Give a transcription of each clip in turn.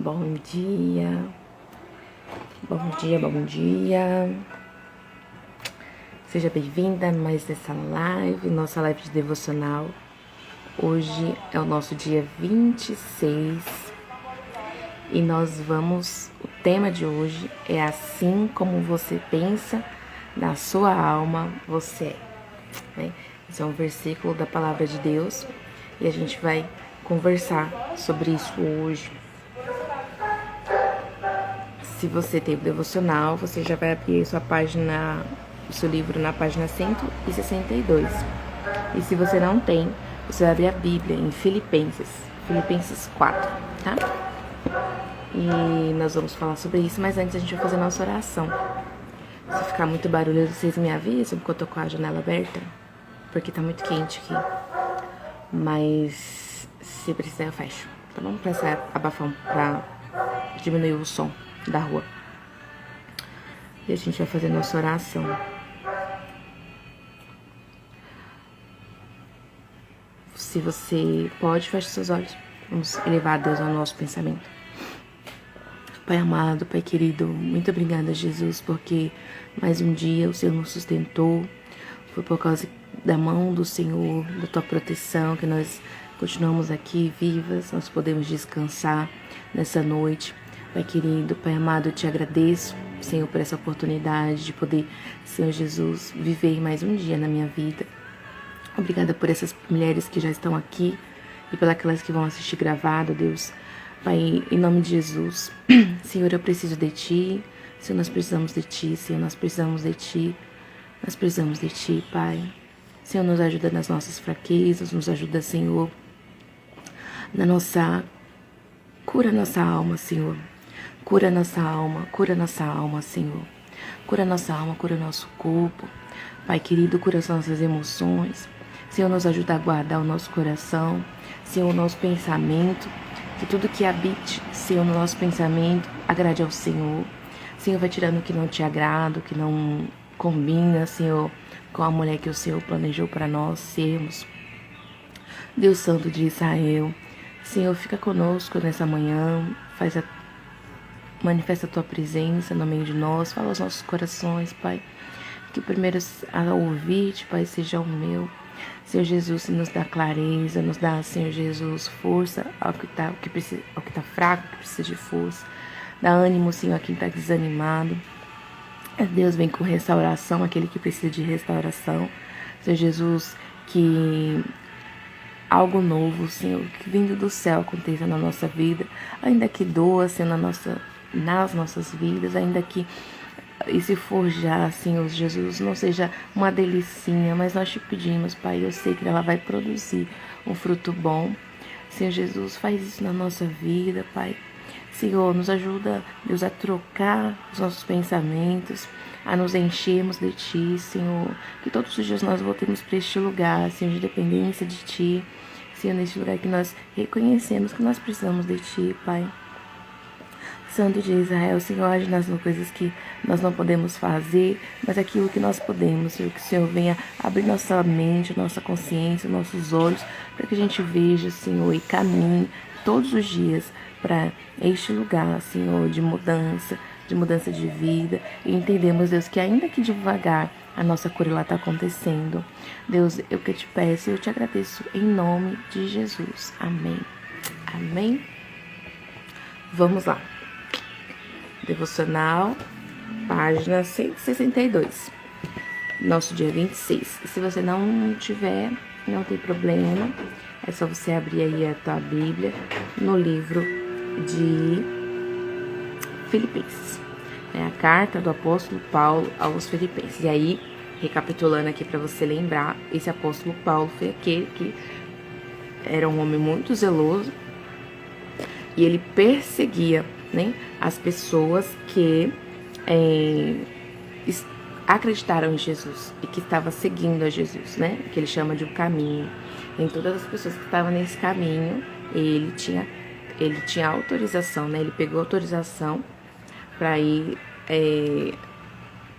Bom dia, bom dia, bom dia. Seja bem-vinda a mais essa live, nossa live de devocional. Hoje é o nosso dia 26 e o tema de hoje é assim como você pensa, na sua alma você é. Né? Esse é um versículo da palavra de Deus e a gente vai conversar sobre isso hoje. Se você tem o devocional, você já vai abrir sua página, o seu livro na página 162. E se você não tem, você vai abrir a Bíblia em Filipenses 4, tá? E nós vamos falar sobre isso, mas antes a gente vai fazer a nossa oração. Se ficar muito barulho, vocês me avisam, porque eu tô com a janela aberta, porque tá muito quente aqui. Mas se precisar eu fecho, tá bom? Pra abafar, pra diminuir o som da rua. E a gente vai fazer nossa oração. Se você pode, feche seus olhos. Vamos elevar a Deus ao nosso pensamento. Pai amado, Pai querido, muito obrigada, Jesus, porque mais um dia o Senhor nos sustentou. Foi por causa da mão do Senhor, da tua proteção, que nós continuamos aqui vivas, nós podemos descansar nessa noite. Pai querido, Pai amado, eu te agradeço, Senhor, por essa oportunidade de poder, Senhor Jesus, viver mais um dia na minha vida. Obrigada por essas mulheres que já estão aqui e pelas aquelas que vão assistir gravado, Deus. Pai, em nome de Jesus, Senhor, eu preciso de Ti. Senhor, nós precisamos de Ti. Senhor, nós precisamos de Ti. Nós precisamos de Ti, Pai. Senhor, nos ajuda nas nossas fraquezas, nos ajuda, Senhor, na nossa... Cura nossa alma, Senhor. Cura nossa alma, Senhor. Cura nossa alma, cura nosso corpo. Pai querido, cura as nossas emoções. Senhor, nos ajuda a guardar o nosso coração. Senhor, o nosso pensamento. Que tudo que habite, Senhor, no nosso pensamento, agrade ao Senhor. Senhor, vai tirando o que não te agrada, o que não combina, Senhor, com a mulher que o Senhor planejou para nós sermos. Deus Santo de Israel, Senhor, fica conosco nessa manhã, manifesta a Tua presença no meio de nós, fala aos nossos corações, Pai, que o primeiro a ouvir-te, Pai, seja o meu. Senhor Jesus, nos dá clareza, nos dá, Senhor Jesus, força ao que tá fraco, que precisa de força. Dá ânimo, Senhor, a quem está desanimado. Deus vem com restauração, aquele que precisa de restauração. Senhor Jesus, que algo novo, Senhor, que vindo do céu aconteça na nossa vida, ainda que doa, Senhor, nas nossas vidas, ainda que esse forjar, Senhor Jesus, não seja uma delicinha, mas nós te pedimos, Pai, eu sei que ela vai produzir um fruto bom. Senhor Jesus, faz isso na nossa vida, Pai. Senhor, nos ajuda, Deus, a trocar os nossos pensamentos, a nos enchermos de Ti, Senhor. Que todos os dias nós voltemos para este lugar, Senhor, de dependência de Ti. Senhor, neste lugar que nós reconhecemos que nós precisamos de Ti, Pai. Santo de Israel, Senhor, age nas coisas que nós não podemos fazer, mas aquilo que nós podemos, Senhor, que o Senhor venha abrir nossa mente, nossa consciência, nossos olhos, para que a gente veja, Senhor, e caminhe todos os dias para este lugar, Senhor, de mudança de vida, e entendemos, Deus, que ainda que devagar, a nossa cura lá está acontecendo. Deus, eu que te peço e eu te agradeço em nome de Jesus. Amém. Amém. Vamos lá. Devocional, página 162. Nosso dia 26. E se você não tiver, não tem problema. É só você abrir aí a tua Bíblia no livro de Filipenses. É a carta do apóstolo Paulo aos Filipenses. E aí, recapitulando aqui para você lembrar, esse apóstolo Paulo foi aquele que era um homem muito zeloso e ele perseguia, né, as pessoas que acreditaram em Jesus e que estavam seguindo a Jesus, né, que ele chama de um caminho. Em todas as pessoas que estavam nesse caminho, ele tinha autorização, né, ele pegou autorização para ir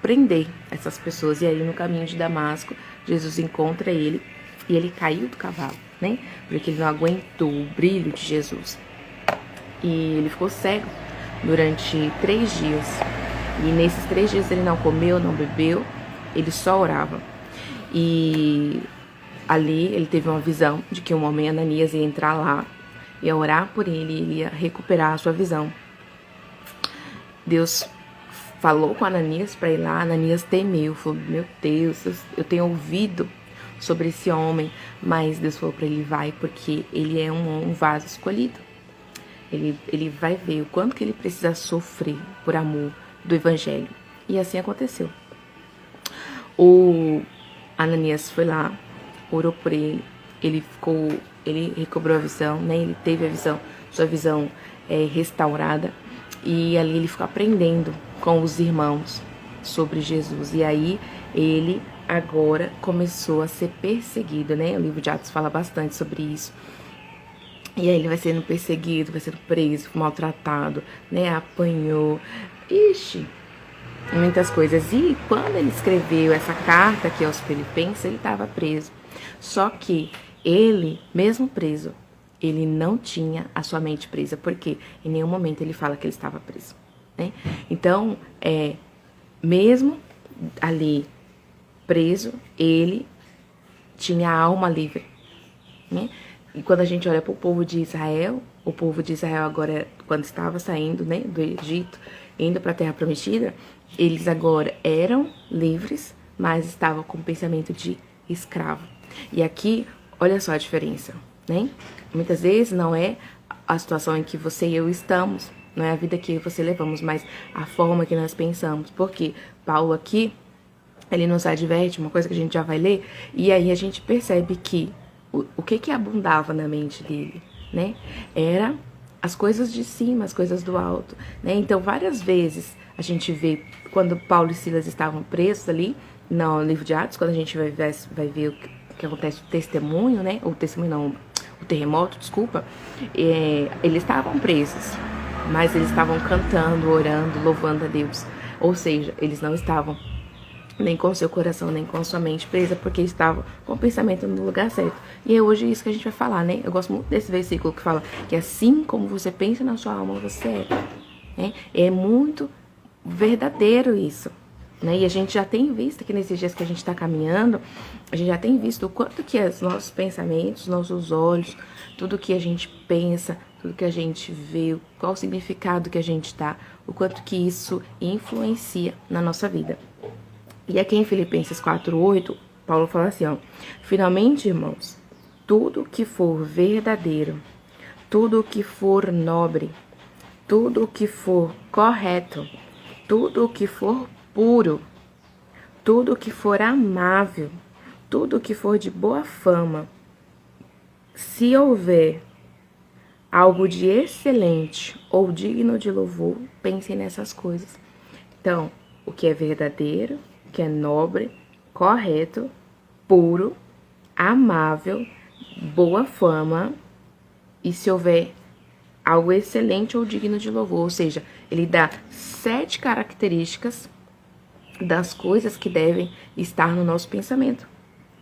prender essas pessoas. E aí no caminho de Damasco, Jesus encontra ele e ele caiu do cavalo, né, porque ele não aguentou o brilho de Jesus. e ele ficou cego durante 3 dias. E nesses 3 dias ele não comeu, não bebeu, ele só orava. E ali ele teve uma visão de que um homem, Ananias, ia entrar lá, ia orar por ele, ele ia recuperar a sua visão. Deus falou com Ananias para ir lá. Ananias temeu, falou: meu Deus, eu tenho ouvido sobre esse homem, mas Deus falou para ele: vai, porque ele é um vaso escolhido. Ele vai ver o quanto que ele precisa sofrer por amor do evangelho. E assim aconteceu. O Ananias foi lá, orou por ele, ele recobrou a visão, né? Ele teve a visão, sua visão restaurada, e ali ele ficou aprendendo com os irmãos sobre Jesus. E aí ele agora começou a ser perseguido, né? O livro de Atos fala bastante sobre isso. E aí ele vai sendo perseguido, vai sendo preso, maltratado, né? Apanhou. Ixi, muitas coisas. E quando ele escreveu essa carta aqui aos Filipenses, ele estava preso. Só que ele, mesmo preso, ele não tinha a sua mente presa, porque em nenhum momento ele fala que ele estava preso, né? Então, mesmo ali preso, ele tinha a alma livre, né? E quando a gente olha para o povo de Israel agora, quando estava saindo, né, do Egito, indo para a Terra Prometida, eles agora eram livres, mas estavam com o pensamento de escravo. E aqui, olha só a diferença, né? Muitas vezes não é a situação em que você e eu estamos, não é a vida que você levamos, mas a forma que nós pensamos. Porque Paulo aqui, ele nos adverte, uma coisa que a gente já vai ler, e aí a gente percebe que o que abundava na mente dele, né? Era as coisas de cima, as coisas do alto, né? Então, várias vezes a gente vê, quando Paulo e Silas estavam presos ali, no livro de Atos, quando a gente vai ver o que acontece, o testemunho, né? O testemunho não, o terremoto, desculpa. Eles estavam presos, mas eles estavam cantando, orando, louvando a Deus. Ou seja, eles não estavam nem com seu coração, nem com sua mente presa, porque estavam com o pensamento no lugar certo. E é hoje isso que a gente vai falar, né? Eu gosto muito desse versículo que fala que assim como você pensa na sua alma, você é. Né? É muito verdadeiro isso, né? E a gente já tem visto que nesses dias que a gente está caminhando, a gente já tem visto o quanto que os nossos pensamentos, nossos olhos, tudo que a gente pensa, tudo que a gente vê, qual o significado que a gente dá, o quanto que isso influencia na nossa vida. E aqui em Filipenses 4:8, Paulo fala assim, ó: finalmente, irmãos, tudo que for verdadeiro, tudo que for nobre, tudo que for correto, tudo que for puro, tudo que for amável, tudo que for de boa fama, se houver algo de excelente ou digno de louvor, pensem nessas coisas. Então, o que é verdadeiro, o que é nobre, correto, puro, amável, boa fama, e se houver algo excelente ou digno de louvor. Ou seja, ele dá 7 características das coisas que devem estar no nosso pensamento,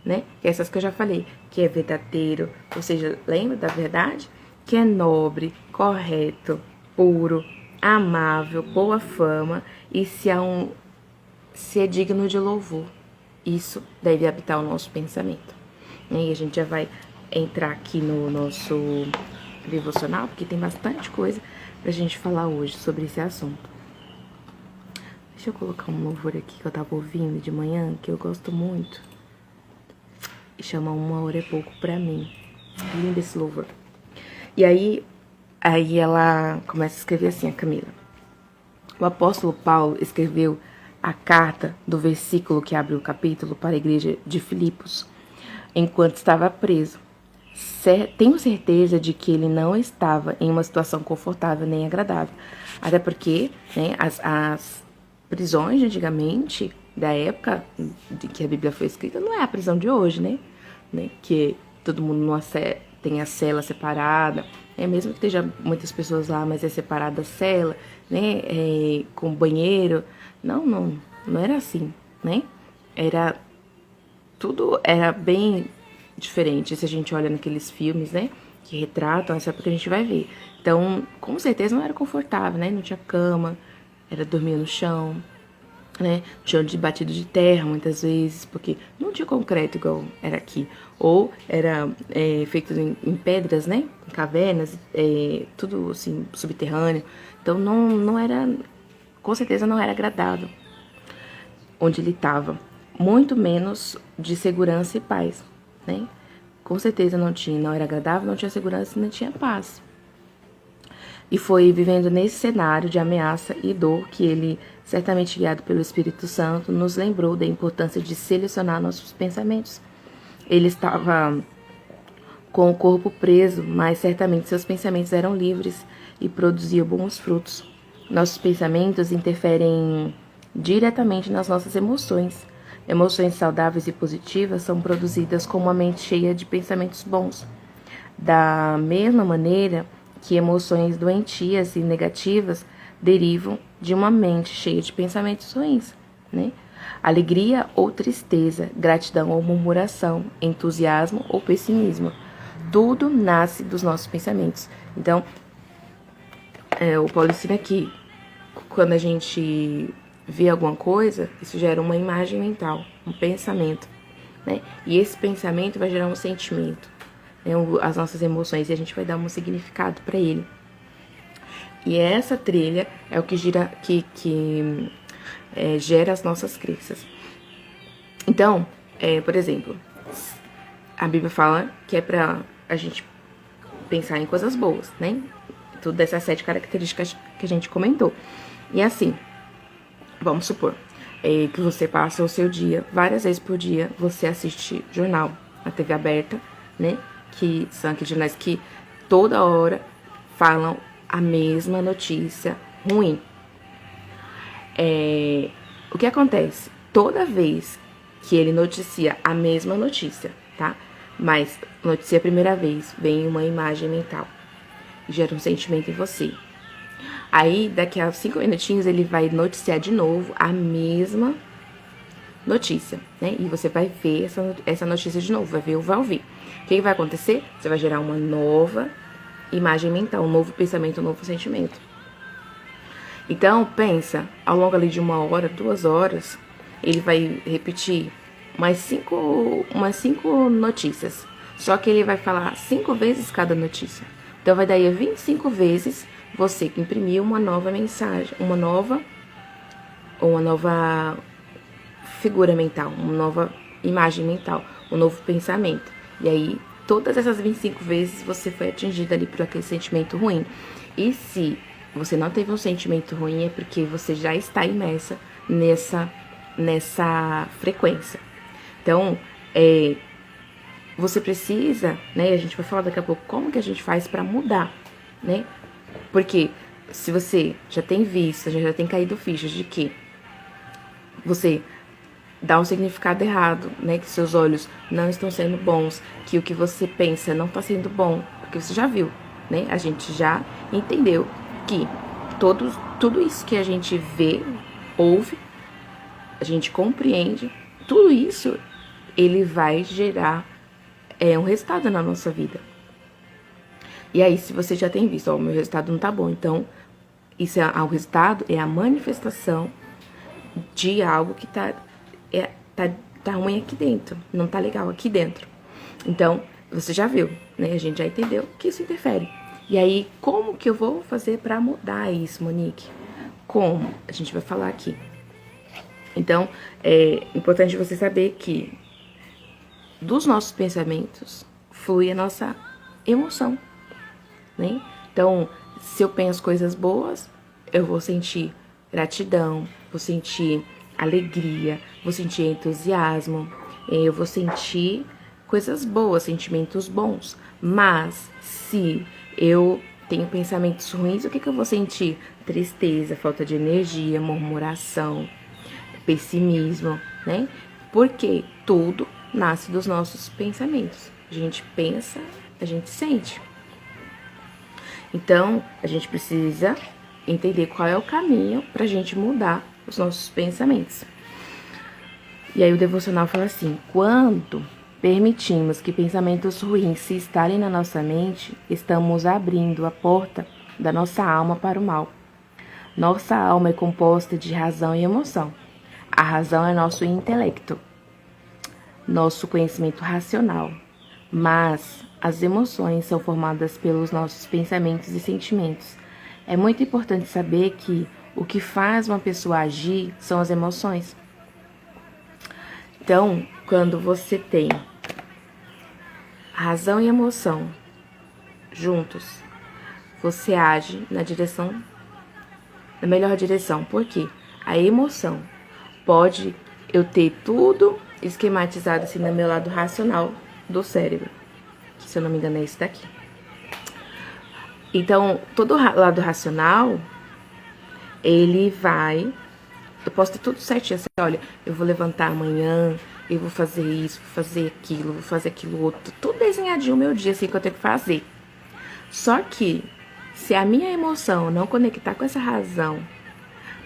né? Essas que eu já falei, que é verdadeiro, ou seja, lembra da verdade? Que é nobre, correto, puro, amável, boa fama, e se é digno de louvor. Isso deve habitar o nosso pensamento. E a gente já vai entrar aqui no nosso devocional, porque tem bastante coisa pra gente falar hoje sobre esse assunto. Deixa eu colocar um louvor aqui que eu tava ouvindo de manhã, que eu gosto muito. E chama Uma Hora é Pouco pra mim. Lindo esse louvor. E aí ela começa a escrever assim, a Camila. O apóstolo Paulo escreveu a carta do versículo que abre o capítulo para a igreja de Filipos, enquanto estava preso. Tenho certeza de que ele não estava em uma situação confortável nem agradável. Até porque, né, as prisões de antigamente, da época de que a Bíblia foi escrita, não é a prisão de hoje, né? Que todo mundo tem a cela separada, mesmo que esteja muitas pessoas lá, mas é separada a cela, né? Com banheiro. Não era assim, né? Tudo era bem diferente. Se a gente olha naqueles filmes, né? que retratam essa época que a gente vai ver. Então, com certeza não era confortável, né? Não tinha cama, era dormir no chão, né? Chão de batido de terra, muitas vezes, porque não tinha concreto igual era aqui. Ou era feito em pedras, né? Em cavernas, tudo assim, subterrâneo. Então, não era, com certeza não era agradável onde ele estava. Muito menos de segurança e paz, né? Com certeza não era agradável, não tinha segurança e não tinha paz. E foi vivendo nesse cenário de ameaça e dor que ele, certamente guiado pelo Espírito Santo, nos lembrou da importância de selecionar nossos pensamentos. Ele estava com o corpo preso, mas certamente seus pensamentos eram livres e produziam bons frutos. Nossos pensamentos interferem diretamente nas nossas emoções. Emoções saudáveis e positivas são produzidas com uma mente cheia de pensamentos bons. Da mesma maneira que emoções doentias e negativas derivam de uma mente cheia de pensamentos ruins, né? Alegria ou tristeza, gratidão ou murmuração, entusiasmo ou pessimismo. Tudo nasce dos nossos pensamentos. Então, o Paulo ensina aqui, quando a gente vê alguma coisa, isso gera uma imagem mental, um pensamento, né? E esse pensamento vai gerar um sentimento, né? As nossas emoções, e a gente vai dar um significado para ele. E essa trilha é o que gira, gera as nossas crenças. Então, por exemplo, a Bíblia fala que é pra a gente pensar em coisas boas, né? Tudo dessas 7 características que a gente comentou. E assim, vamos supor que você passa o seu dia, várias vezes por dia, você assiste jornal na TV aberta, né? Que são aqueles jornais que toda hora falam a mesma notícia ruim. O que acontece? Toda vez que ele noticia a mesma notícia, tá? Mas noticia a primeira vez, vem uma imagem mental, gera um sentimento em você. Aí, daqui a 5 minutinhos, ele vai noticiar de novo a mesma notícia, né? E você vai ver essa notícia de novo, vai ouvir. O que vai acontecer? Você vai gerar uma nova imagem mental, um novo pensamento, um novo sentimento. Então, pensa, ao longo ali de 1 hora, 2 horas, ele vai repetir umas 5 notícias. Só que ele vai falar 5 vezes cada notícia. Então, vai daí 25 vezes você que imprimiu uma nova mensagem, uma nova figura mental, uma nova imagem mental, um novo pensamento. E aí, todas essas 25 vezes você foi atingida ali por aquele sentimento ruim. E se você não teve um sentimento ruim, é porque você já está imersa nessa frequência. Então, você precisa, né? A gente vai falar daqui a pouco como que a gente faz para mudar, né? Porque se você já tem visto, já tem caído fichas de que você dá um significado errado, né? Que seus olhos não estão sendo bons, que o que você pensa não está sendo bom, porque você já viu, né? A gente já entendeu que tudo isso que a gente vê, ouve, a gente compreende, tudo isso ele vai gerar um resultado na nossa vida. E aí, se você já tem visto, o meu resultado não tá bom, então o resultado é a manifestação de algo que tá ruim aqui dentro, não tá legal aqui dentro. Então, você já viu, né? A gente já entendeu que isso interfere. E aí, como que eu vou fazer para mudar isso, Monique? Como? A gente vai falar aqui. Então, é importante você saber que dos nossos pensamentos flui a nossa emoção, né? Então, se eu penso coisas boas, eu vou sentir gratidão, vou sentir alegria, vou sentir entusiasmo, eu vou sentir coisas boas, sentimentos bons. Mas se eu tenho pensamentos ruins, o que eu vou sentir? Tristeza, falta de energia, murmuração, pessimismo, né? Porque tudo nasce dos nossos pensamentos. A gente pensa, a gente sente. Então, a gente precisa entender qual é o caminho pra gente mudar os nossos pensamentos. E aí o devocional fala assim: quando permitimos que pensamentos ruins se instalem na nossa mente, estamos abrindo a porta da nossa alma para o mal. Nossa alma é composta de razão e emoção. A razão é nosso intelecto, nosso conhecimento racional, mas as emoções são formadas pelos nossos pensamentos e sentimentos. É muito importante saber que o que faz uma pessoa agir são as emoções. Então, quando você tem razão e emoção juntos, você age na melhor direção. Por quê? A emoção pode eu ter tudo esquematizado assim no meu lado racional do cérebro, que se eu não me engano é esse daqui. Então, todo lado racional, ele vai... Eu posso ter tudo certinho, assim, olha, eu vou levantar amanhã, eu vou fazer isso, vou fazer aquilo outro, tudo desenhadinho o meu dia, assim, que eu tenho que fazer. Só que, se a minha emoção não conectar com essa razão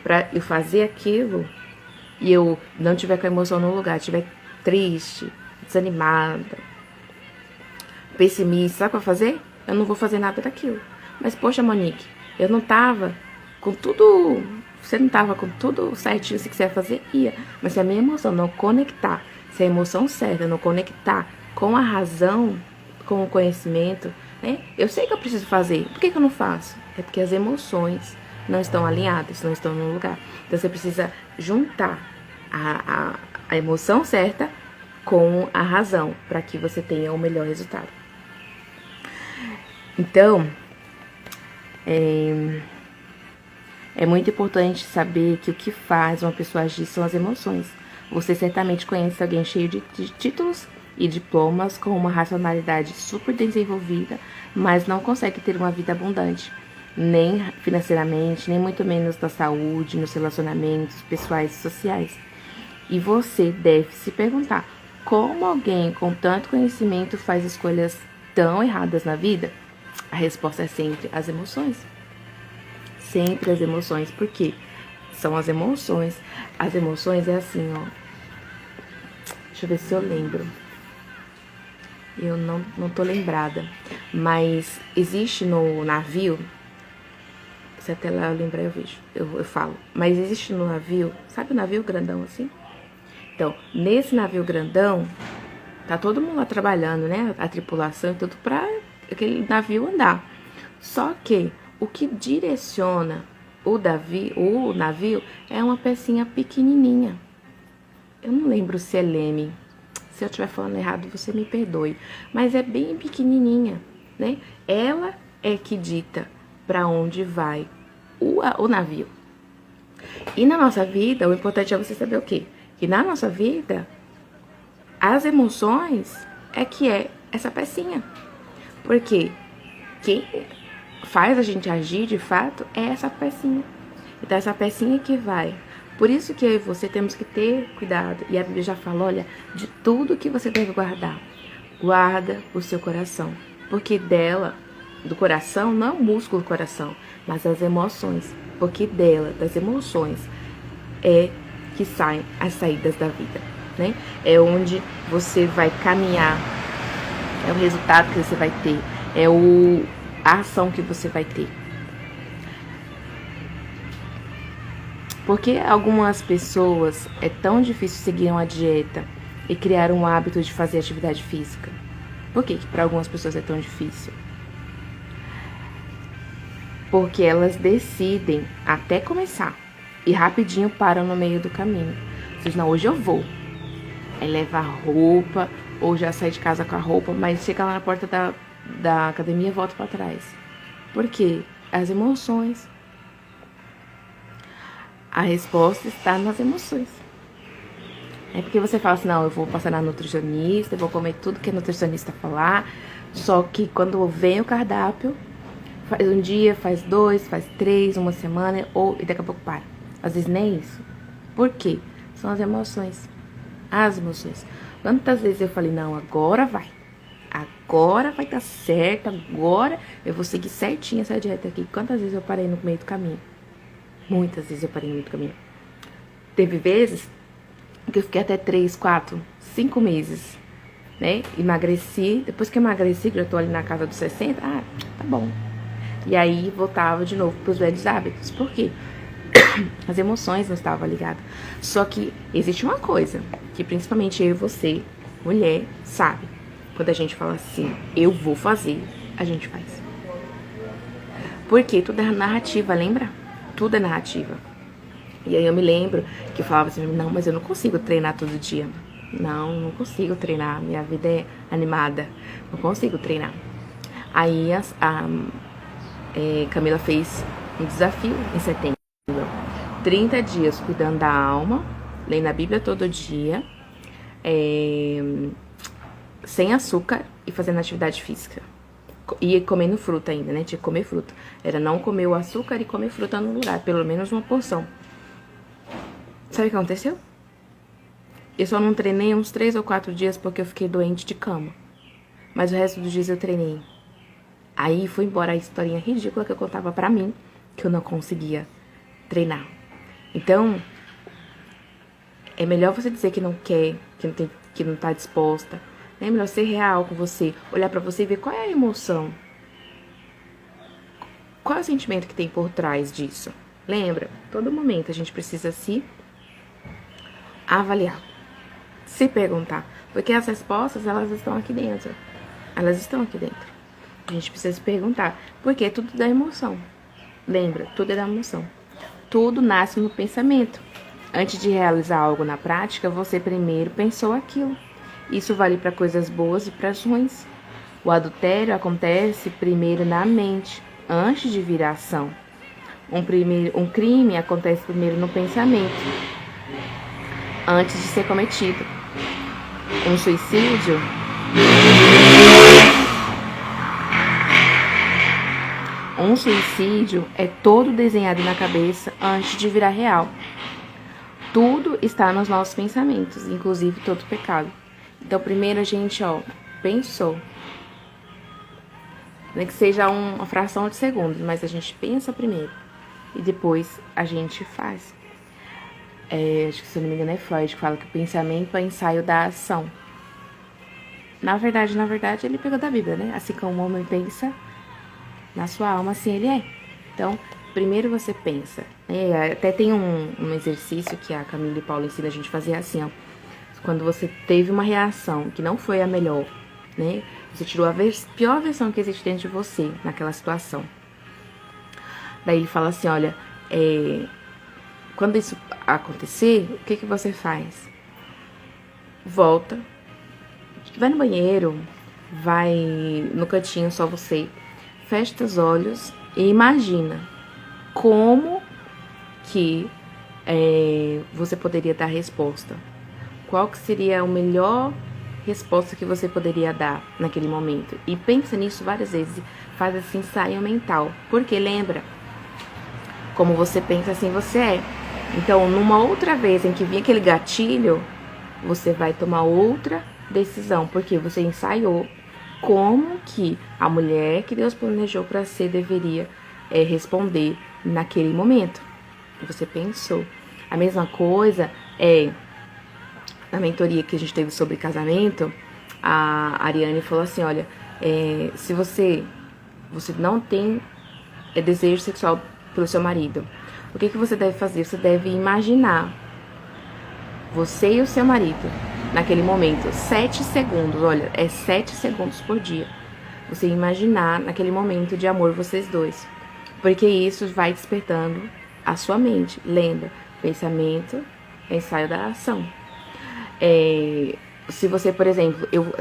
pra eu fazer aquilo, e eu não tiver com a emoção no lugar, estiver triste, desanimada, pessimista, sabe o que eu vou fazer? Eu não vou fazer nada daquilo. Mas, poxa, Monique, eu não tava com tudo... Você não tava com tudo certinho, se quiser fazer, ia. Mas se a minha emoção não conectar, se a emoção certa não conectar com a razão, com o conhecimento, né? Eu sei que eu preciso fazer. Por que eu não faço? É porque as emoções não estão alinhadas, não estão no lugar. Então, você precisa juntar a emoção certa com a razão, para que você tenha o melhor resultado. Então, é muito importante saber que o que faz uma pessoa agir são as emoções. Você certamente conhece alguém cheio de títulos e diplomas, com uma racionalidade super desenvolvida, mas não consegue ter uma vida abundante, nem financeiramente, nem muito menos na saúde, nos relacionamentos pessoais e sociais. E você deve se perguntar, como alguém com tanto conhecimento faz escolhas tão erradas na vida? A resposta é sempre as emoções. Sempre as emoções. Por quê? São as emoções. As emoções é assim, ó. Deixa eu ver se eu lembro. Eu não tô lembrada. Mas existe no navio... Se até lá eu lembrar, eu vejo. Eu falo. Mas existe no navio... Sabe o navio grandão assim? Então, nesse navio grandão... Tá todo mundo lá trabalhando, né? A tripulação e tudo pra aquele navio andar. Só que o que direciona o navio é uma pecinha pequenininha. Eu não lembro se é leme. Se eu estiver falando errado, você me perdoe. Mas é bem pequenininha, né? Ela é que dita para onde vai o navio. E na nossa vida, o importante é você saber o quê? Que na nossa vida, as emoções é essa pecinha. Porque quem faz a gente agir de fato é essa pecinha. Então, essa pecinha que vai. Por isso que eu e você temos que ter cuidado. E a Bíblia já fala, olha, de tudo que você deve guardar. Guarda o seu coração. Porque do coração, não é o músculo do coração, mas as emoções. Porque das emoções, é que saem as saídas da vida, né? É onde você vai caminhar. É o resultado que você vai ter. É a ação que você vai ter. Porque algumas pessoas é tão difícil seguir uma dieta e criar um hábito de fazer atividade física? Por que para algumas pessoas é tão difícil? Porque elas decidem até começar e rapidinho param no meio do caminho. Vocês não, hoje eu vou. Aí leva a roupa, ou já sai de casa com a roupa, mas chega lá na porta da academia e volta para trás. Por quê? As emoções. A resposta está nas emoções. É porque você fala assim, não, eu vou passar na nutricionista, eu vou comer tudo que a nutricionista falar, só que quando vem o cardápio, faz um dia, faz 2, faz 3, uma semana, e daqui a pouco para. Às vezes nem isso. Por quê? São as emoções. As emoções. Quantas vezes eu falei, não, agora vai dar certo, agora eu vou seguir certinho essa dieta aqui. Quantas vezes eu parei no meio do caminho? Muitas vezes eu parei no meio do caminho. Teve vezes que eu fiquei até 3, 4, 5 meses né? Emagreci, depois que emagreci, que já tô ali na casa dos 60, tá bom. E aí voltava de novo pros velhos hábitos. Por quê? As emoções não estavam ligadas. Só que existe uma coisa que principalmente eu e você, mulher, sabe. Quando a gente fala assim, eu vou fazer, a gente faz. Porque tudo é narrativa, lembra? Tudo é narrativa. E aí eu me lembro que eu falava assim, não, mas eu não consigo treinar todo dia. Não consigo treinar. Minha vida é animada. Não consigo treinar. Aí Camila fez um desafio em setembro. 30 dias cuidando da alma, lendo a Bíblia todo dia, sem açúcar e fazendo atividade física. E comendo fruta ainda, né? Tinha que comer fruta. Era não comer o açúcar e comer fruta no lugar, pelo menos uma porção. Sabe o que aconteceu? Eu só não treinei uns 3 ou 4 dias porque eu fiquei doente de cama. Mas o resto dos dias eu treinei. Aí foi embora a historinha ridícula que eu contava pra mim, que eu não conseguia treinar. Então, é melhor você dizer que não quer, que não tá disposta. É melhor ser real com você, olhar pra você e ver qual é a emoção. Qual é o sentimento que tem por trás disso? Lembra? Todo momento a gente precisa se avaliar, se perguntar. Porque as respostas, elas estão aqui dentro. Elas estão aqui dentro. A gente precisa se perguntar. Porque é tudo da emoção. Lembra? Tudo é da emoção. Tudo nasce no pensamento. Antes de realizar algo na prática, você primeiro pensou aquilo. Isso vale para coisas boas e para as ruins. O adultério acontece primeiro na mente, antes de vir a ação. Um crime acontece primeiro no pensamento, antes de ser cometido. Um suicídio é todo desenhado na cabeça antes de virar real. Tudo está nos nossos pensamentos, inclusive todo pecado. Então, primeiro a gente, pensou. Nem que seja uma fração de segundos, mas a gente pensa primeiro. E depois a gente faz. Acho que, se eu não me engano, é Freud que fala que o pensamento é ensaio da ação. Na verdade, ele pegou da Bíblia, né? Assim como o homem pensa na sua alma, assim ele é. Então, primeiro você pensa. Até tem um exercício que a Camila e Paulo ensinam a gente a fazer assim, Quando você teve uma reação que não foi a melhor, né? Você tirou a pior versão que existe dentro de você naquela situação. Daí ele fala assim, olha, quando isso acontecer, o que você faz? Volta, vai no banheiro, vai no cantinho só você, fecha os olhos e imagina como que você poderia dar resposta. Qual que seria a melhor resposta que você poderia dar naquele momento? E pensa nisso várias vezes, faz esse ensaio mental. Porque lembra, como você pensa, assim você é. Então, numa outra vez em que vir aquele gatilho, você vai tomar outra decisão. Porque você ensaiou como que a mulher que Deus planejou para ser deveria responder naquele momento. Você pensou. A mesma coisa na mentoria que a gente teve sobre casamento, a Ariane falou assim, olha, se você não tem desejo sexual pelo seu marido, o que você deve fazer? Você deve imaginar você e o seu marido naquele momento, 7 segundos, olha, 7 segundos por dia. Você imaginar naquele momento de amor vocês dois, porque isso vai despertando a sua mente. Lembra, pensamento é ensaio da ação. Se você, por exemplo, eu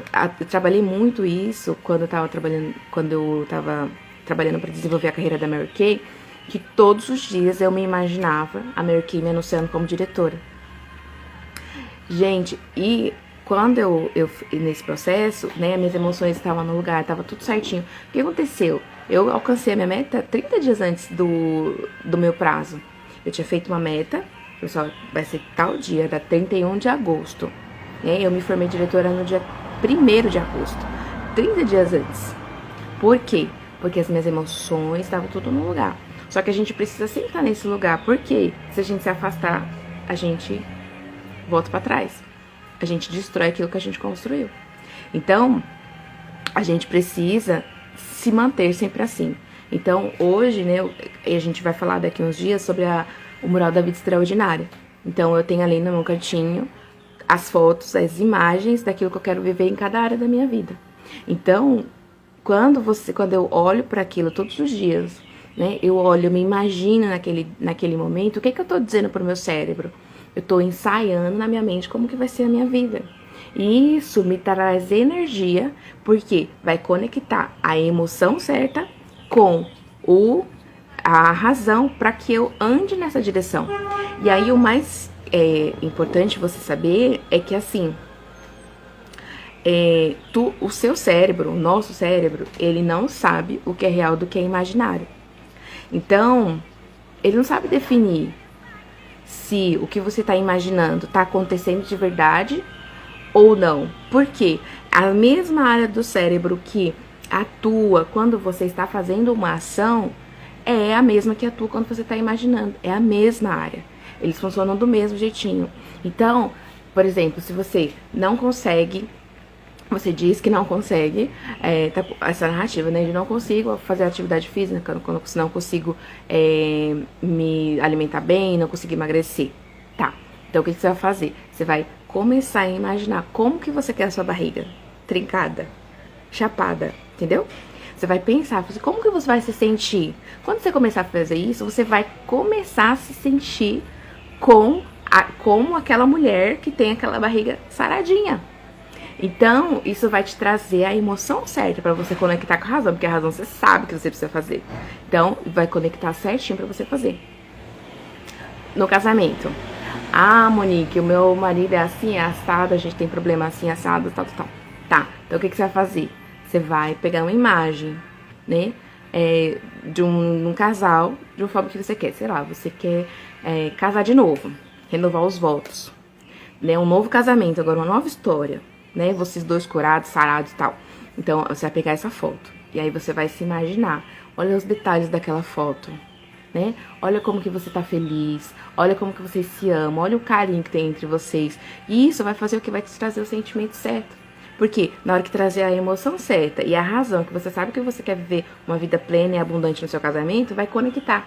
trabalhei muito isso quando eu tava trabalhando para desenvolver a carreira da Mary Kay, que todos os dias eu me imaginava a Mary Kay me anunciando como diretora. Gente, e quando eu nesse processo, né, minhas emoções estavam no lugar, tava tudo certinho. O que aconteceu? Eu alcancei a minha meta 30 dias antes do meu prazo. Eu tinha feito uma meta, pessoal, vai ser tal dia, da 31 de agosto. Eu me formei diretora no dia 1º de agosto, 30 dias antes. Por quê? Porque as minhas emoções estavam tudo no lugar. Só que a gente precisa sempre estar nesse lugar, porque se a gente se afastar, a gente volta pra trás. A gente destrói aquilo que a gente construiu. Então, a gente precisa se manter sempre assim. Então, hoje, né, a gente vai falar daqui uns dias sobre o mural da vida extraordinária. Então, eu tenho ali no meu cantinho as fotos, as imagens daquilo que eu quero viver em cada área da minha vida. Então, quando eu olho para aquilo todos os dias, né, eu me imagino naquele momento, o que eu tô dizendo pro meu cérebro? Eu tô ensaiando na minha mente como que vai ser a minha vida. E isso me traz energia, porque vai conectar a emoção certa com a razão para que eu ande nessa direção. E aí o mais importante você saber é que assim, o seu cérebro, o nosso cérebro, ele não sabe o que é real do que é imaginário. Então, ele não sabe definir se o que você está imaginando está acontecendo de verdade ou não. Porque a mesma área do cérebro que atua quando você está fazendo uma ação é a mesma que atua quando você está imaginando. É a mesma área. Eles funcionam do mesmo jeitinho. Então, por exemplo, se você não consegue, você diz que não consegue, essa narrativa, né, de não consigo fazer atividade física, não consigo me alimentar bem, não consigo emagrecer. Tá, então o que você vai fazer? Você vai começar a imaginar como que você quer a sua barriga trincada, chapada, entendeu? Você vai pensar, como que você vai se sentir? Quando você começar a fazer isso, você vai começar a se sentir como aquela mulher que tem aquela barriga saradinha. Então, isso vai te trazer a emoção certa pra você conectar com a razão, porque a razão você sabe que você precisa fazer. Então, vai conectar certinho pra você fazer. No casamento. Ah, Monique, o meu marido é assim, é assado, a gente tem problema assim, assado, tal. Tá, então o que você vai fazer? Você vai pegar uma imagem, né, de um casal, de uma forma que você quer. Sei lá, você quer casar de novo, renovar os votos, né, um novo casamento, agora uma nova história, né, vocês dois curados, sarados e tal. Então, você vai pegar essa foto, e aí você vai se imaginar, olha os detalhes daquela foto, né? Olha como que você tá feliz, olha como que vocês se amam, olha o carinho que tem entre vocês. E isso vai fazer o que vai te trazer o sentimento certo. Porque na hora que trazer a emoção certa e a razão, que você sabe que você quer viver uma vida plena e abundante no seu casamento, vai conectar.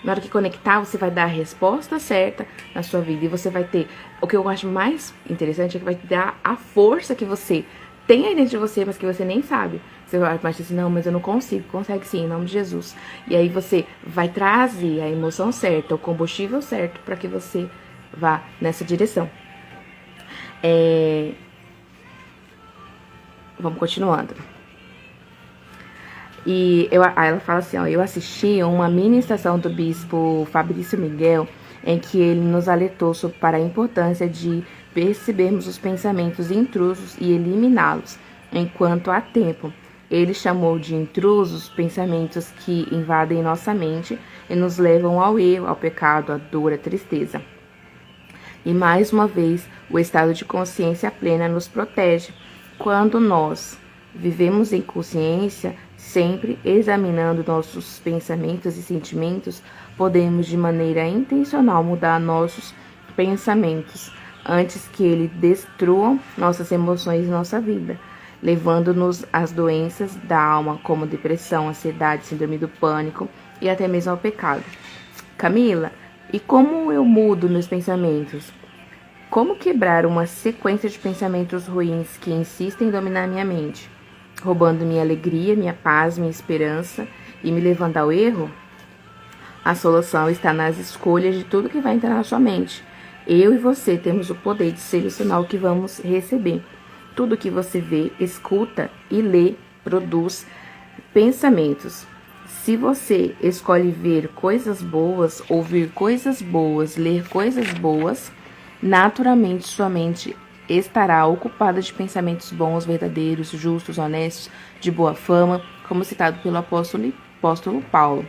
Na hora que conectar, você vai dar a resposta certa na sua vida. E você vai ter... O que eu acho mais interessante é que vai te dar a força que você tem aí dentro de você, mas que você nem sabe. Você vai achar assim, não, mas eu não consigo. Consegue sim, em nome de Jesus. E aí você vai trazer a emoção certa, o combustível certo, para que você vá nessa direção. Vamos continuando. E ela fala assim, ó, eu assisti a uma ministração do bispo Fabrício Miguel, em que ele nos alertou para a importância de percebermos os pensamentos intrusos e eliminá-los enquanto há tempo. Ele chamou de intrusos pensamentos que invadem nossa mente e nos levam ao erro, ao pecado, à dor, à tristeza. E mais uma vez, o estado de consciência plena nos protege quando nós vivemos em consciência, sempre examinando nossos pensamentos e sentimentos, podemos de maneira intencional mudar nossos pensamentos antes que eles destruam nossas emoções e nossa vida, levando-nos às doenças da alma, como depressão, ansiedade, síndrome do pânico e até mesmo ao pecado. Camila, e como eu mudo meus pensamentos? Como quebrar uma sequência de pensamentos ruins que insistem em dominar minha mente, roubando minha alegria, minha paz, minha esperança e me levando ao erro? A solução está nas escolhas de tudo que vai entrar na sua mente. Eu e você temos o poder de selecionar o que vamos receber. Tudo que você vê, escuta e lê produz pensamentos. Se você escolhe ver coisas boas, ouvir coisas boas, ler coisas boas, naturalmente sua mente estará ocupada de pensamentos bons, verdadeiros, justos, honestos, de boa fama, como citado pelo apóstolo Paulo.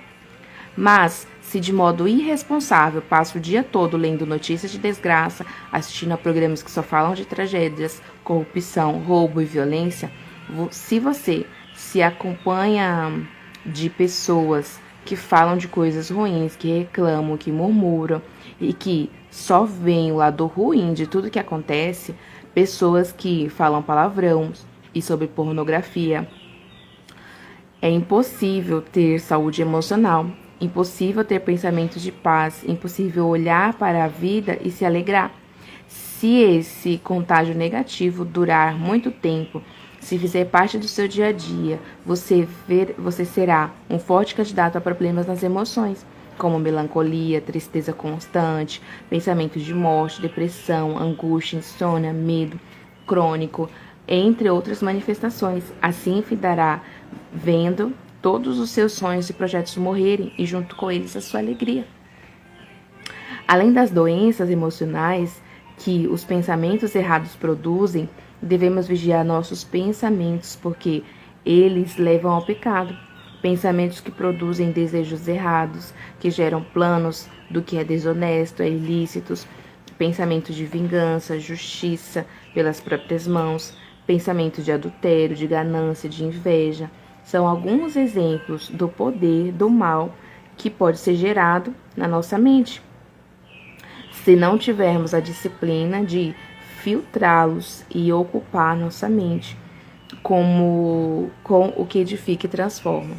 Mas, se de modo irresponsável passa o dia todo lendo notícias de desgraça, assistindo a programas que só falam de tragédias, corrupção, roubo e violência, se você se acompanha de pessoas que falam de coisas ruins, que reclamam, que murmuram e que só veem o lado ruim de tudo que acontece, pessoas que falam palavrão e sobre pornografia. É impossível ter saúde emocional, impossível ter pensamentos de paz, impossível olhar para a vida e se alegrar. Se esse contágio negativo durar muito tempo, se fizer parte do seu dia a dia, você será um forte candidato a problemas nas emoções, como melancolia, tristeza constante, pensamentos de morte, depressão, angústia, insônia, medo crônico, entre outras manifestações. Assim ficará vendo todos os seus sonhos e projetos morrerem e junto com eles a sua alegria. Além das doenças emocionais que os pensamentos errados produzem, devemos vigiar nossos pensamentos, porque eles levam ao pecado. Pensamentos que produzem desejos errados, que geram planos do que é desonesto, é ilícitos, pensamentos de vingança, justiça pelas próprias mãos, pensamentos de adultério, de ganância, de inveja, são alguns exemplos do poder do mal que pode ser gerado na nossa mente. Se não tivermos a disciplina de filtrá-los e ocupar nossa mente com o que edifica e transforma.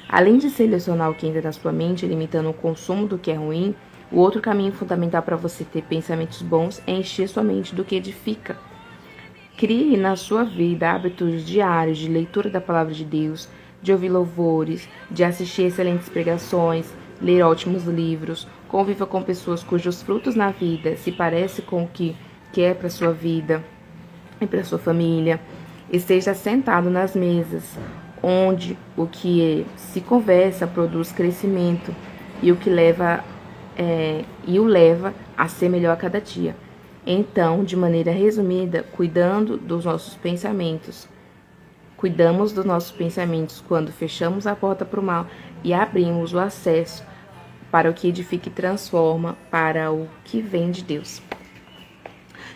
Além de selecionar o que entra na sua mente, limitando o consumo do que é ruim, o outro caminho fundamental para você ter pensamentos bons é encher sua mente do que edifica. Crie na sua vida hábitos diários de leitura da palavra de Deus, de ouvir louvores, de assistir excelentes pregações, ler ótimos livros, conviva com pessoas cujos frutos na vida se parecem com o que é para sua vida e para sua família. Esteja sentado nas mesas, onde o que se conversa produz crescimento e o leva a ser melhor a cada dia. Então, de maneira resumida, cuidamos dos nossos pensamentos quando fechamos a porta para o mal e abrimos o acesso para o que edifica e transforma, para o que vem de Deus.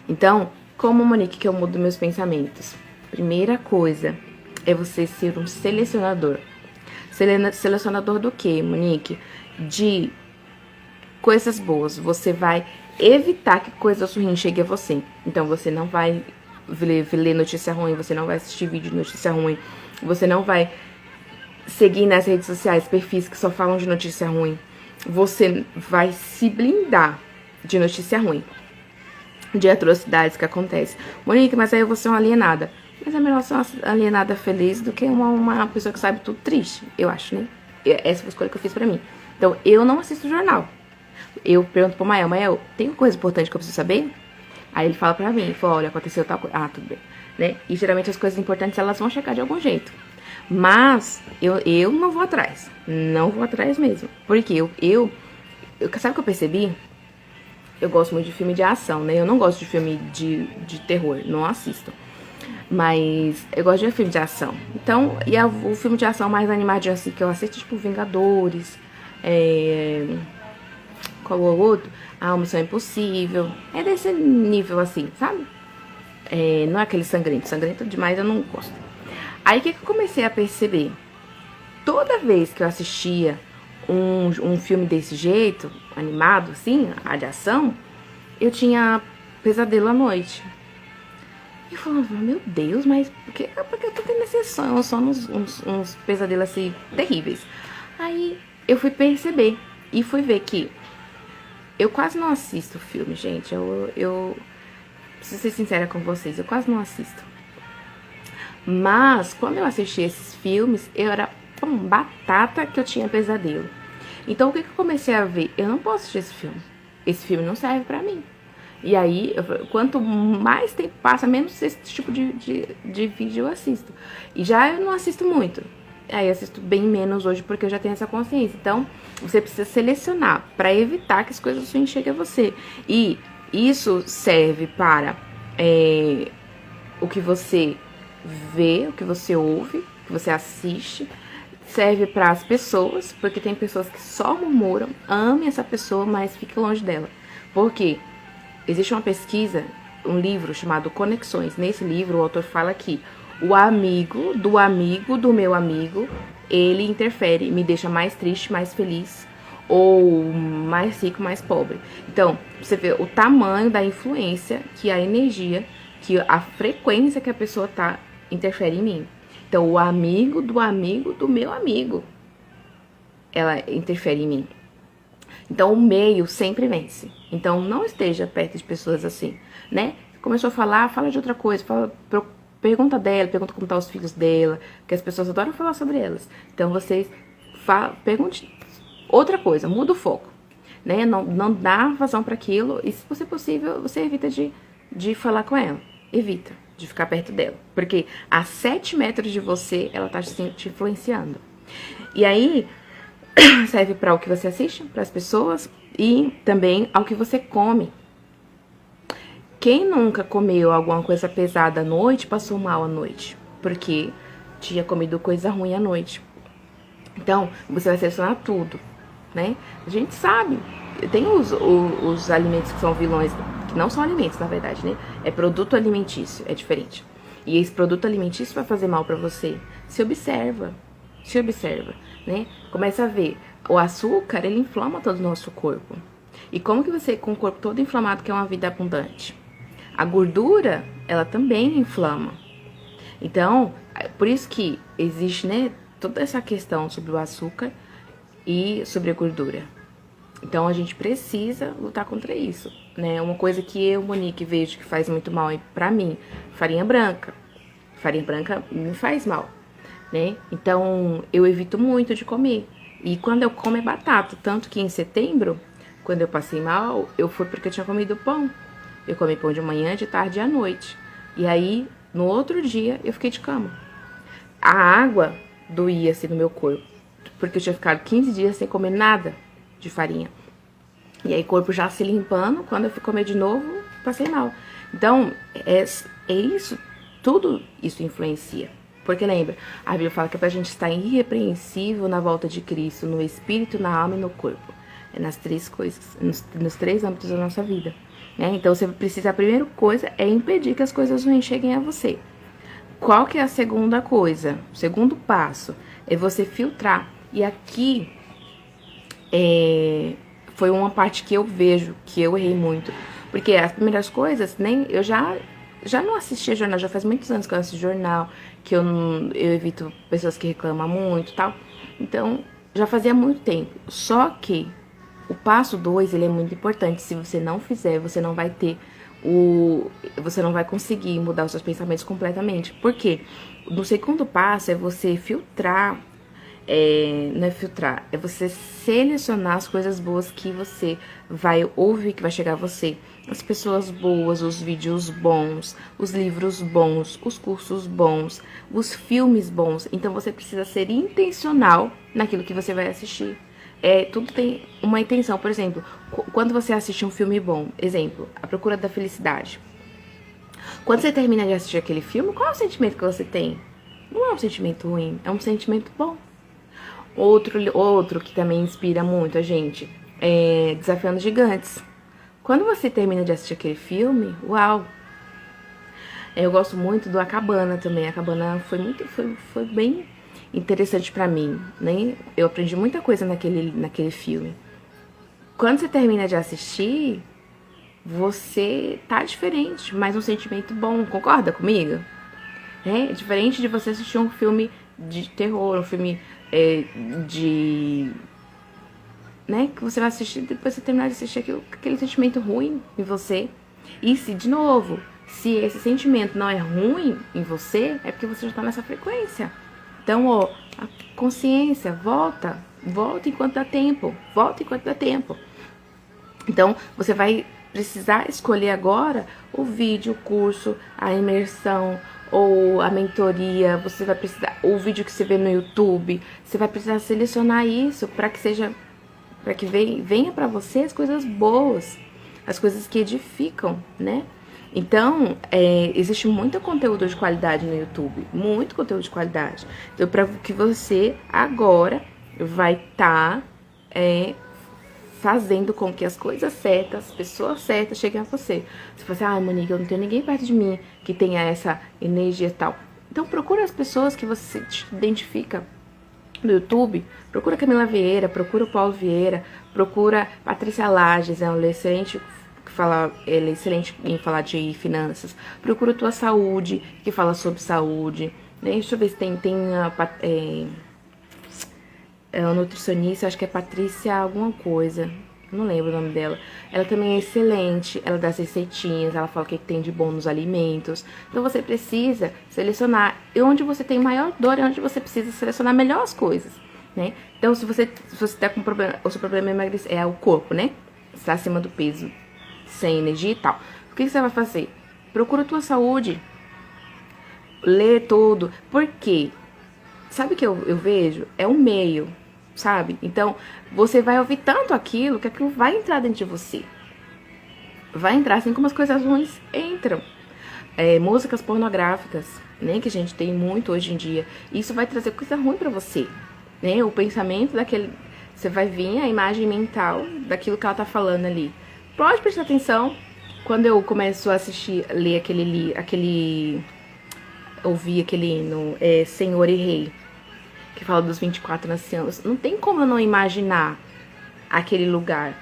Então, como, Monique, que eu mudo meus pensamentos? Primeira coisa é você ser um selecionador. Selecionador do quê, Monique? De coisas boas. Você vai evitar que coisas ruins cheguem a você. Então, você não vai ler notícia ruim, você não vai assistir vídeo de notícia ruim, você não vai seguir nas redes sociais perfis que só falam de notícia ruim. Você vai se blindar de notícia ruim, de atrocidades que acontecem. Monique, mas aí eu vou ser uma alienada. Mas é melhor ser uma alienada feliz do que uma pessoa que sabe tudo triste, eu acho, né? Essa foi a escolha que eu fiz pra mim. Então, eu não assisto jornal. Eu pergunto pro Mael, tem coisa importante que eu preciso saber? Aí ele fala pra mim, olha, aconteceu tal coisa. Ah, tudo bem, né? E geralmente as coisas importantes, elas vão chegar de algum jeito. Mas eu não vou atrás. Não vou atrás mesmo. Porque sabe o que eu percebi? Eu gosto muito de filme de ação, né? Eu não gosto de filme de terror, não assisto. Mas eu gosto de filme de ação. Então, o filme de ação mais animadinho assim que eu assisto, tipo Vingadores, qual o outro? A Missão Impossível. É desse nível assim, sabe? Não é aquele sangrento. Sangrento demais eu não gosto. Aí o que eu comecei a perceber? Toda vez que eu assistia um filme desse jeito, animado assim, de ação, eu tinha pesadelo à noite. E eu falava, meu Deus, mas por que eu tô tendo esse sonho? Só uns pesadelos assim terríveis. Aí eu fui perceber e fui ver que eu quase não assisto filme, gente. Eu preciso ser sincera com vocês, eu quase não assisto. Mas quando eu assisti esses filmes, eu era batata que eu tinha pesadelo. Então o que eu comecei a ver? Eu não posso assistir esse filme. Esse filme não serve pra mim. E aí, quanto mais tempo passa, menos esse tipo de vídeo eu assisto. E já eu não assisto muito. Aí eu assisto bem menos hoje porque eu já tenho essa consciência. Então, você precisa selecionar para evitar que as coisas ruins cheguem a você. E isso serve para o que você vê, o que você ouve, o que você assiste. Serve para as pessoas, porque tem pessoas que só murmuram, ame essa pessoa, mas fique longe dela. Por quê? Existe uma pesquisa, um livro chamado Conexões. Nesse livro, o autor fala que o amigo do meu amigo, ele interfere, me deixa mais triste, mais feliz, ou mais rico, mais pobre. Então, você vê o tamanho da influência, que a energia, que a frequência que a pessoa tá interfere em mim. Então, o amigo do meu amigo, ela interfere em mim. Então, o meio sempre vence. Então, não esteja perto de pessoas assim, né? Começou a falar, fala de outra coisa, pergunta dela, pergunta como estão os filhos dela, que as pessoas adoram falar sobre elas. Então, vocês pergunte outra coisa, muda o foco, né? Não dá vazão para aquilo e, se fosse possível, você evita de falar com ela. Evita de ficar perto dela. Porque a 7 metros de você, ela tá te influenciando. E aí, serve para o que você assiste, para as pessoas e também ao que você come. Quem nunca comeu alguma coisa pesada à noite, passou mal à noite. Porque tinha comido coisa ruim à noite. Então, você vai selecionar tudo, né? A gente sabe. Tem os alimentos que são vilões, que não são alimentos, na verdade, né? É produto alimentício, é diferente. E esse produto alimentício vai fazer mal pra você. Se observa, né? Começa a ver. O açúcar, ele inflama todo o nosso corpo. E como que você, com o corpo todo inflamado, quer uma vida abundante? A gordura, ela também inflama. Então, por isso que existe, né, toda essa questão sobre o açúcar e sobre a gordura. Então, a gente precisa lutar contra isso, né? Uma coisa que eu, Monique, vejo que faz muito mal pra mim, farinha branca. Farinha branca me faz mal, né? Então, eu evito muito de comer. E quando eu como é batata. Tanto que em setembro, quando eu passei mal, foi porque eu tinha comido pão. Eu comi pão de manhã, de tarde e à noite. E aí, no outro dia, eu fiquei de cama. A água doía assim no meu corpo, porque eu tinha ficado 15 dias sem comer nada de farinha. E aí, o corpo já se limpando, quando eu fui comer de novo, passei mal. Então, é isso, tudo isso influencia. Porque lembra, a Bíblia fala que é pra gente estar irrepreensível na volta de Cristo, no espírito, na alma e no corpo. É nas 3 coisas, nos 3 âmbitos da nossa vida. Né? Então, você precisa, a primeira coisa é impedir que as coisas ruins cheguem a você. Qual que é a segunda coisa? O segundo passo é você filtrar. E aqui foi uma parte que eu vejo que eu errei muito. Porque as primeiras coisas, nem eu já não assistia jornal, já faz muitos anos que eu assisto jornal, que eu evito pessoas que reclamam muito e tal. Então, já fazia muito tempo. Só que o passo 2, ele é muito importante. Se você não fizer, você não vai ter você não vai conseguir mudar os seus pensamentos completamente. Por quê? No segundo passo é você filtrar, não é filtrar, é você selecionar as coisas boas que você vai ouvir, que vai chegar a você. As pessoas boas, os vídeos bons, os livros bons, os cursos bons, os filmes bons. Então você precisa ser intencional naquilo que você vai assistir. Tudo tem uma intenção. Por exemplo, quando você assiste um filme bom, exemplo, A Procura da Felicidade. Quando você termina de assistir aquele filme, qual é o sentimento que você tem? Não é um sentimento ruim, é um sentimento bom. Outro que também inspira muito a gente é Desafiando Gigantes. Quando você termina de assistir aquele filme, uau! Eu gosto muito do A Cabana também. A Cabana foi bem interessante pra mim, né? Eu aprendi muita coisa naquele filme. Quando você termina de assistir, você tá diferente, mas um sentimento bom, concorda comigo? É diferente de você assistir um filme de terror, um filme né, que você vai assistir, depois você terminar de assistir aquele sentimento ruim em você. E de novo, se esse sentimento não é ruim em você, é porque você já tá nessa frequência. Então, a consciência, volta enquanto dá tempo, Então, você vai precisar escolher agora o vídeo, o curso, a imersão ou a mentoria. Você vai precisar, o vídeo que você vê no YouTube, você vai precisar selecionar isso para que venha para você as coisas boas, as coisas que edificam, né? Então, existe muito conteúdo de qualidade no YouTube, muito conteúdo de qualidade. Então, para que você agora vai estar fazendo com que as coisas certas, as pessoas certas cheguem a você. Você fala assim, Monique, eu não tenho ninguém perto de mim que tenha essa energia e tal. Então, procura as pessoas que você te identifica no YouTube. Procura Camila Vieira, procura o Paulo Vieira, procura Patrícia Lages, é uma excelente que fala, ele é excelente em falar de finanças. Procura Tua Saúde, que fala sobre saúde. Deixa eu ver se tem a nutricionista, acho que é Patrícia alguma coisa, não lembro o nome dela. Ela também é excelente, ela dá as receitinhas, ela fala o que tem de bom nos alimentos. Então você precisa selecionar onde você tem maior dor e onde você precisa selecionar melhor as coisas, né? Então se você tá com problema, o seu problema é emagrecer, é o corpo, né? Você tá acima do peso, sem energia e tal. O que você vai fazer? Procura a Tua Saúde, lê tudo. Por quê? Sabe o que eu vejo? É um meio, sabe? Então, você vai ouvir tanto aquilo que aquilo vai entrar dentro de você. Vai entrar assim como as coisas ruins entram. Músicas pornográficas, né? Que a gente tem muito hoje em dia. Isso vai trazer coisa ruim pra você, né? O pensamento daquele... Você vai vir a imagem mental daquilo que ela tá falando ali. Pode prestar atenção. Quando eu começo a assistir, ler ouvir aquele hino, Senhor e Rei, que fala dos 24 anciãos, não tem como eu não imaginar aquele lugar.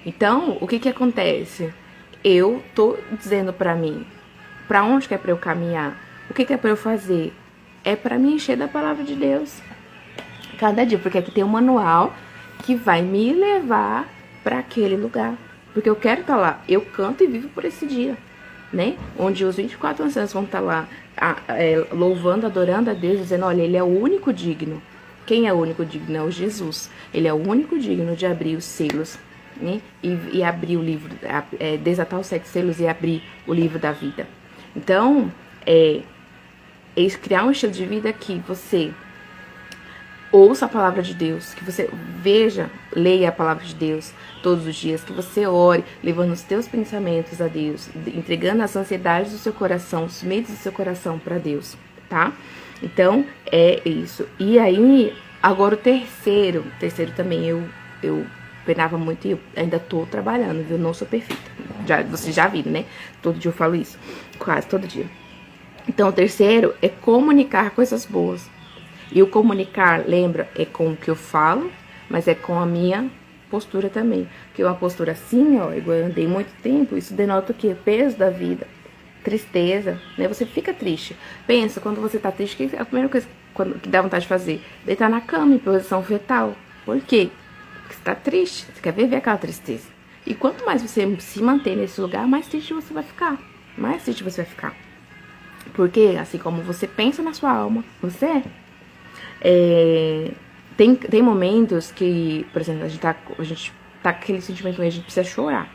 Então, o que acontece? Eu tô dizendo pra mim, pra onde que é pra eu caminhar? O que é pra eu fazer? É pra me encher da palavra de Deus. Cada dia, porque aqui tem um manual que vai me levar pra aquele lugar. Porque eu quero estar lá. Eu canto e vivo por esse dia, né? Onde os 24 anciãos vão estar lá louvando, adorando a Deus, dizendo, olha, Ele é o único digno. Quem é o único digno? É o Jesus. Ele é o único digno de abrir os selos, né? E abrir o livro, desatar os 7 selos e abrir o livro da vida. Então, criar um estilo de vida que você ouça a palavra de Deus, que você leia a palavra de Deus todos os dias, que você ore, levando os teus pensamentos a Deus, entregando as ansiedades do seu coração, os medos do seu coração para Deus, tá? Então, é isso. E aí, agora o terceiro também, eu penava muito e eu ainda tô trabalhando, viu? Não sou perfeita. Vocês já viram, né? Todo dia eu falo isso, quase todo dia. Então, o terceiro é comunicar coisas boas. E o comunicar, lembra, é com o que eu falo, mas é com a minha postura também. Porque uma postura assim, ó, igual eu andei muito tempo, isso denota o quê? Peso da vida, tristeza, né? Você fica triste. Pensa, quando você tá triste, que a primeira coisa que dá vontade de fazer? Deitar na cama em posição fetal. Por quê? Porque você tá triste, você quer viver aquela tristeza. E quanto mais você se manter nesse lugar, mais triste você vai ficar. Mais triste você vai ficar. Porque, assim como você pensa na sua alma, você é. Tem momentos que, por exemplo, a gente tá com aquele sentimento que a gente precisa chorar.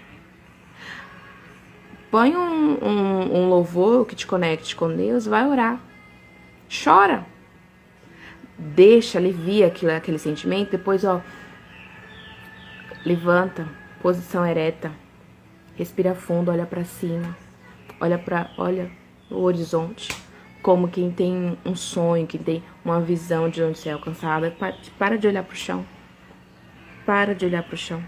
Põe um louvor que te conecte com Deus, vai orar. Chora. Alivia aquele sentimento, depois, ó, levanta, posição ereta, respira fundo, olha pra cima, olha o horizonte. Como quem tem um sonho, quem tem uma visão de onde ser alcançada. Para de olhar pro chão. Para de olhar pro chão.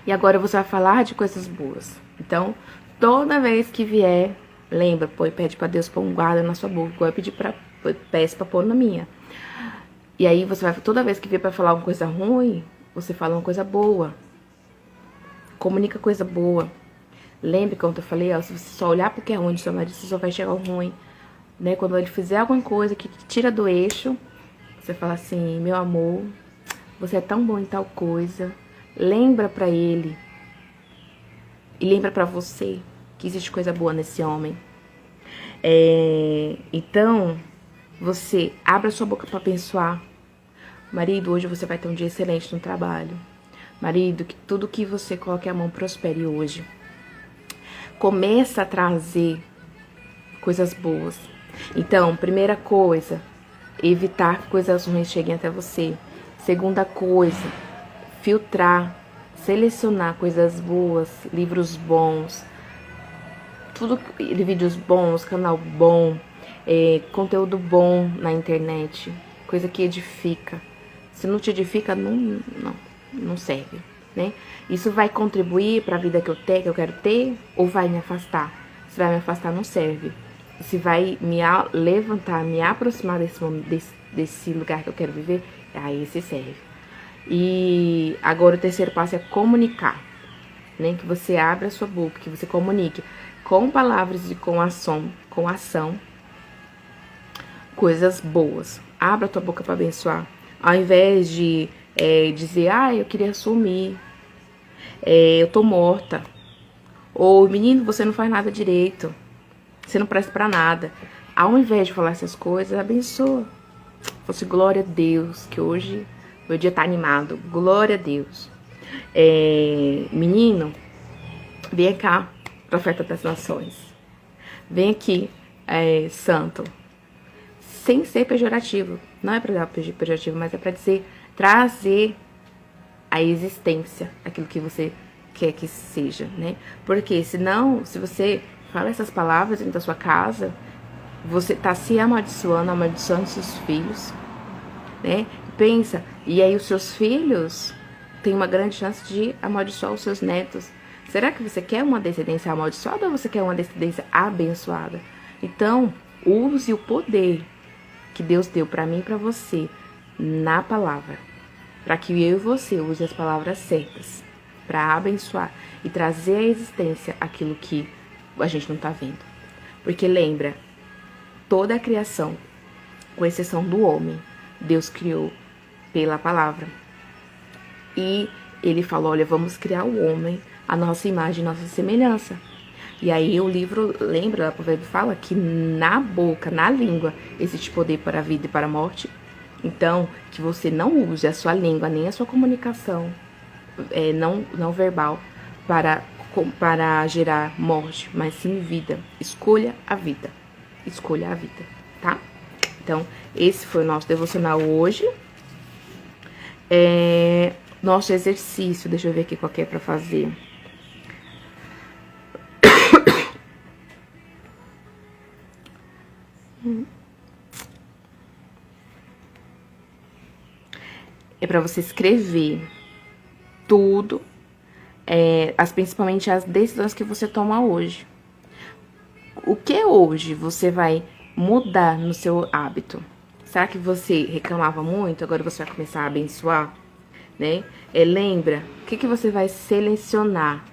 E agora você vai falar de coisas boas. Então, toda vez que vier, lembra, pede pra Deus pôr um guarda na sua boca. Igual eu peço pra pôr na minha. E aí você vai, toda vez que vier pra falar uma coisa ruim, você fala uma coisa boa. Comunica coisa boa. Lembre, como eu falei, ó, se você só olhar pro que é ruim do seu marido, você só vai chegar ao ruim. Né? Quando ele fizer alguma coisa que te tira do eixo, você fala assim, meu amor, você é tão bom em tal coisa. Lembra pra ele e lembra pra você que existe coisa boa nesse homem. Então, você abre a sua boca pra abençoar. Marido, hoje você vai ter um dia excelente no trabalho. Marido, que tudo que você coloque a mão prospere hoje. Começa a trazer coisas boas. Então, primeira coisa, evitar que coisas ruins cheguem até você. Segunda coisa, filtrar, selecionar coisas boas, livros bons, tudo, vídeos bons, canal bom, conteúdo bom na internet, coisa que edifica. Se não te edifica, não serve, né? Isso vai contribuir para a vida que eu quero ter, ou vai me afastar? Se vai me afastar, não serve. Se vai me levantar, me aproximar desse lugar que eu quero viver, aí esse serve. E agora o terceiro passo é comunicar, né? Que você abra a sua boca, que você comunique com palavras e com ação, coisas boas. Abra a tua boca para abençoar. Ao invés de dizer, eu queria sumir, eu tô morta. Ou, menino, você não faz nada direito, você não presta pra nada. Ao invés de falar essas coisas, abençoa. Fosse glória a Deus, que hoje meu dia tá animado. Glória a Deus. Menino, vem cá, profeta das nações. Vem aqui, santo. Sem ser pejorativo. Não é pra dar pejorativo, mas é pra dizer, trazer a existência aquilo que você quer que seja, né? Porque senão, se você fala essas palavras dentro da sua casa, você tá se amaldiçoando seus filhos, né? Pensa, e aí os seus filhos têm uma grande chance de amaldiçoar os seus netos. Será que você quer uma descendência amaldiçoada ou você quer uma descendência abençoada? Então, use o poder que Deus deu para mim e para você na palavra, para que eu e você use as palavras certas para abençoar e trazer à existência aquilo que a gente não tá vendo. Porque lembra, toda a criação, com exceção do homem, Deus criou pela palavra. E ele falou, olha, vamos criar o homem à nossa imagem, nossa semelhança. E aí o livro, lembra, o provérbio fala que na boca, na língua, existe poder para a vida e para a morte. Então, que você não use a sua língua, nem a sua comunicação não verbal para gerar morte, mas sim vida. Escolha a vida. Escolha a vida, tá? Então, esse foi o nosso devocional hoje. Nosso exercício, deixa eu ver aqui qual que é pra fazer. É pra você escrever tudo, principalmente as decisões que você toma hoje. O que hoje você vai mudar no seu hábito? Será que você reclamava muito, agora você vai começar a abençoar? Né? Lembra, o que você vai selecionar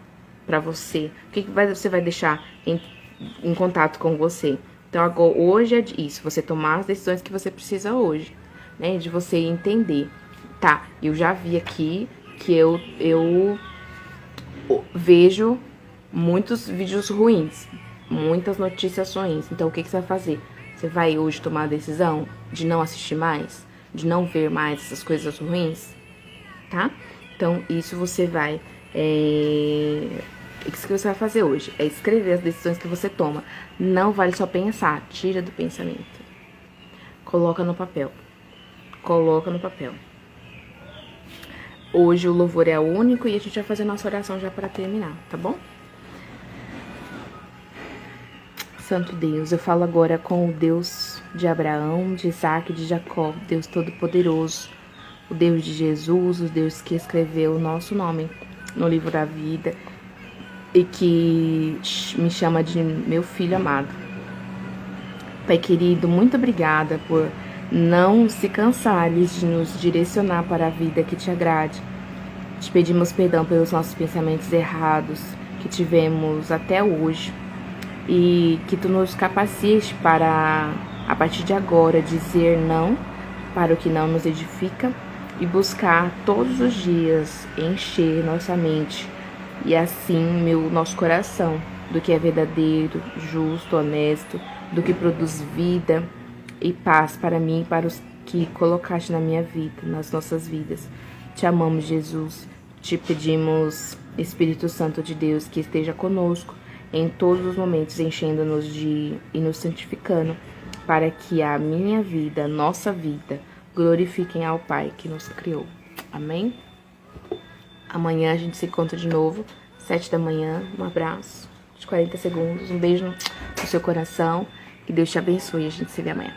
para você? O que você vai deixar em contato com você? Então, agora, hoje é isso, você tomar as decisões que você precisa hoje, né? De você entender. Tá, eu já vi aqui que eu vejo muitos vídeos ruins, muitas notícias ruins. Então, o que você vai fazer? Você vai hoje tomar a decisão de não assistir mais? De não ver mais essas coisas ruins? Tá? Então, isso você vai... O que você vai fazer hoje? É escrever as decisões que você toma. Não vale só pensar. Tira do pensamento. Coloca no papel. Coloca no papel. Hoje o louvor é único e a gente vai fazer nossa oração já para terminar, tá bom? Santo Deus, eu falo agora com o Deus de Abraão, de Isaac e de Jacó, Deus Todo-Poderoso, o Deus de Jesus, o Deus que escreveu o nosso nome no livro da vida e que me chama de meu filho amado. Pai querido, muito obrigada por não se cansares de nos direcionar para a vida que te agrade. Te pedimos perdão pelos nossos pensamentos errados que tivemos até hoje e que tu nos capacites para, a partir de agora, dizer não para o que não nos edifica e buscar todos os dias encher nossa mente e assim nosso coração do que é verdadeiro, justo, honesto, do que produz vida e paz para mim e para os que colocaste na minha vida, nas nossas vidas. Te amamos, Jesus. Te pedimos, Espírito Santo de Deus, que esteja conosco em todos os momentos, enchendo-nos e nos santificando, para que a minha vida, a nossa vida, glorifiquem ao Pai que nos criou. Amém? Amanhã a gente se encontra de novo, 7 da manhã. Um abraço de 40 segundos, um beijo no seu coração. Que Deus te abençoe e a gente se vê amanhã.